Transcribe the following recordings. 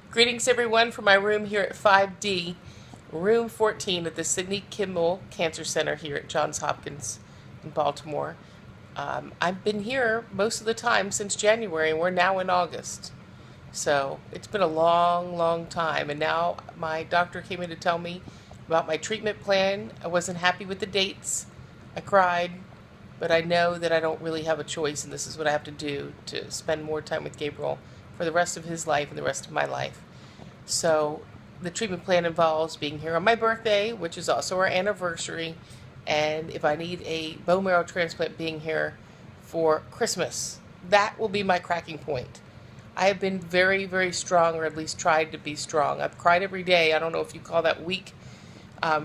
Greetings, everyone, from my room here at 5D, room 14 at the Sidney Kimmel Cancer Center here at Johns Hopkins in Baltimore. I've been here most of the time since January, and we're now in August. So it's been a long, long time, and now my doctor came in to tell me about my treatment plan. I wasn't happy with the dates. I cried, but I know that I don't really have a choice, and this is what I have to do to spend more time with Gabriel for the rest of his life and the rest of my life. So the treatment plan involves being here on my birthday, which is also our anniversary, and if I need a bone marrow transplant, being here for Christmas. That will be my cracking point. I have been very, very strong, or at least tried to be strong. I've cried every day. I don't know if you call that weak.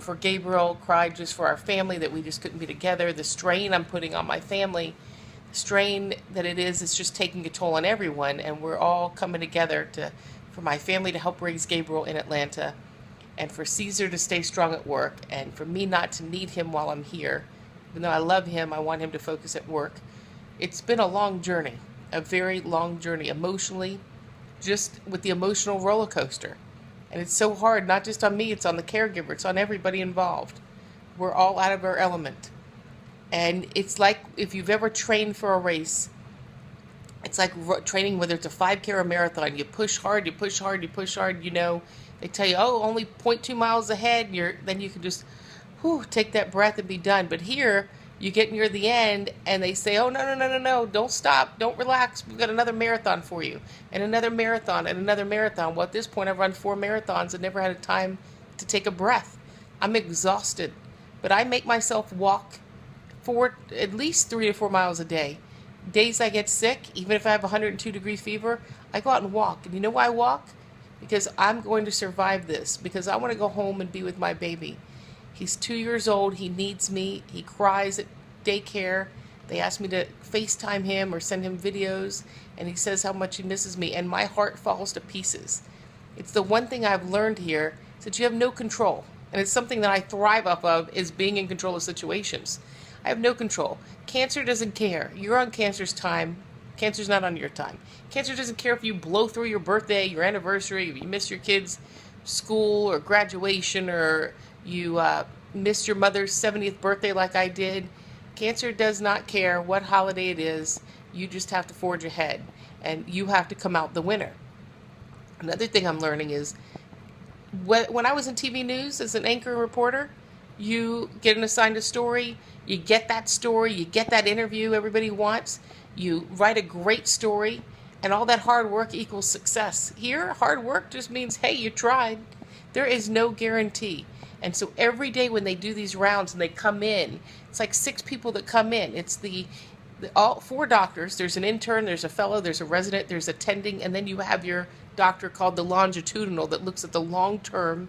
For Gabriel, cried just for our family, that we just couldn't be together. The strain I'm putting on my family, the strain that it is just taking a toll on everyone, and we're all coming together for my family to help raise Gabriel in Atlanta, and for Caesar to stay strong at work, and for me not to need him while I'm here. Even though I love him, I want him to focus at work. It's been a long journey, a very long journey emotionally, just with the emotional roller coaster. And it's so hard, not just on me, it's on the caregiver, it's on everybody involved. We're all out of our element. And it's like if you've ever trained for a race, it's like training, whether it's a 5K or a marathon. You push hard, you push hard, you push hard. They tell you, oh, only 0.2 miles ahead. And then you can just take that breath and be done. But here, you get near the end, and they say, oh, no, don't stop, don't relax. We've got another marathon for you, and another marathon, and another marathon. Well, at this point, I've run 4 marathons and never had a time to take a breath. I'm exhausted, but I make myself walk for at least 3 to 4 miles a day. Days I get sick, even if I have 102-degree fever, I go out and walk. And you know why I walk? Because I'm going to survive this. Because I want to go home and be with my baby. He's 2 years old. He needs me. He cries at daycare. They ask me to FaceTime him or send him videos. And he says how much he misses me. And my heart falls to pieces. It's the one thing I've learned here, is that you have no control. And it's something that I thrive off of, is being in control of situations. I have no control. Cancer doesn't care. You're on cancer's time. Cancer's not on your time. Cancer doesn't care if you blow through your birthday, your anniversary, if you miss your kid's school or graduation, or you miss your mother's 70th birthday like I did. Cancer does not care what holiday it is. You just have to forge ahead, and you have to come out the winner. Another thing I'm learning is, when I was in TV news as an anchor and reporter, you get assigned a story, you get that story, you get that interview everybody wants, you write a great story, and all that hard work equals success. Here, hard work just means, hey, you tried. There is no guarantee. And so every day when they do these rounds and they come in, it's like 6 people that come in. It's all 4 doctors. There's an intern, there's a fellow, there's a resident, there's attending, and then you have your doctor called the longitudinal that looks at the long-term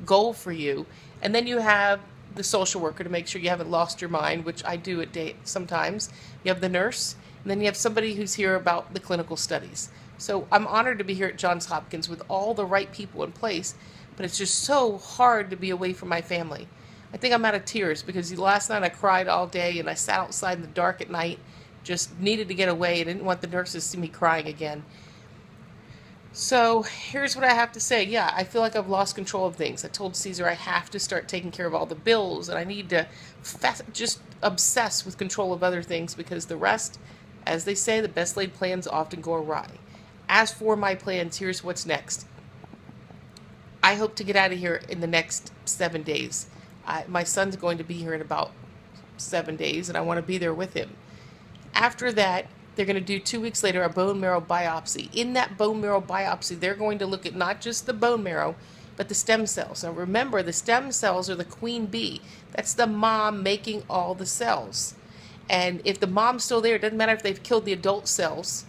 goal for you. And then you have the social worker to make sure you haven't lost your mind, which I do sometimes. You have the nurse, and then you have somebody who's here about the clinical studies. So I'm honored to be here at Johns Hopkins with all the right people in place, but it's just so hard to be away from my family. I think I'm out of tears because last night I cried all day, and I sat outside in the dark at night, just needed to get away. I didn't want the nurses to see me crying again. So here's what I have to say. Yeah, I feel like I've lost control of things. I told Caesar I have to start taking care of all the bills, and I need to just obsess with control of other things, because the rest, as they say, the best laid plans often go awry. As for my plans, here's what's next. I hope to get out of here in the next 7 days. My son's going to be here in about 7 days, and I want to be there with him. After that, they're going to do 2 weeks later a bone marrow biopsy. In that bone marrow biopsy, they're going to look at not just the bone marrow, but the stem cells. Now remember, the stem cells are the queen bee. That's the mom making all the cells. And if the mom's still there, it doesn't matter if they've killed the adult cells.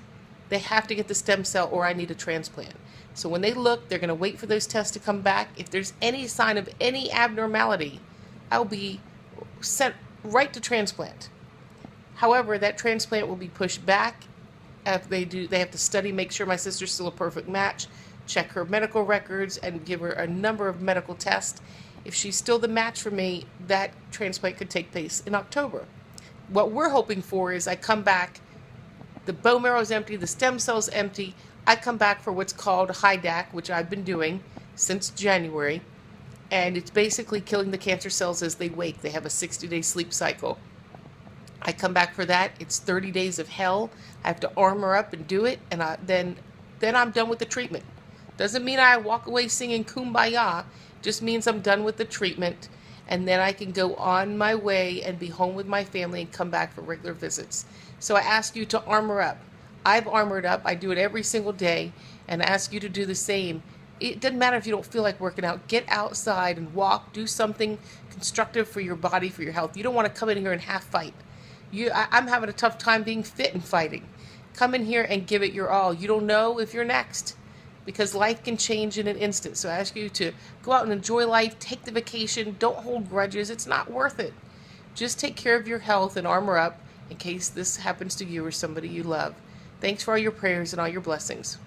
They have to get the stem cell, or I need a transplant. So when they look, they're going to wait for those tests to come back. If there's any sign of any abnormality, I'll be sent right to transplant. However, that transplant will be pushed back. If they have to study, make sure my sister's still a perfect match, check her medical records, and give her a number of medical tests. If she's still the match for me, that transplant could take place in October. What we're hoping for is I come back, the bone marrow is empty, the stem cell's empty, I come back for what's called HIDAC, which I've been doing since January, and it's basically killing the cancer cells as they wake. They have a 60-day sleep cycle. I come back for that. It's 30 days of hell. I have to armor up and do it, and then I'm done with the treatment. Doesn't mean I walk away singing Kumbaya. Just means I'm done with the treatment, and then I can go on my way and be home with my family and come back for regular visits. So I ask you to armor up. I've armored up. I do it every single day, and I ask you to do the same. It doesn't matter if you don't feel like working out. Get outside and walk. Do something constructive for your body, for your health. You don't want to come in here and half fight. I'm having a tough time being fit and fighting. Come in here and give it your all. You don't know if you're next, because life can change in an instant. So I ask you to go out and enjoy life. Take the vacation. Don't hold grudges. It's not worth it. Just take care of your health and armor up in case this happens to you or somebody you love. Thanks for all your prayers and all your blessings.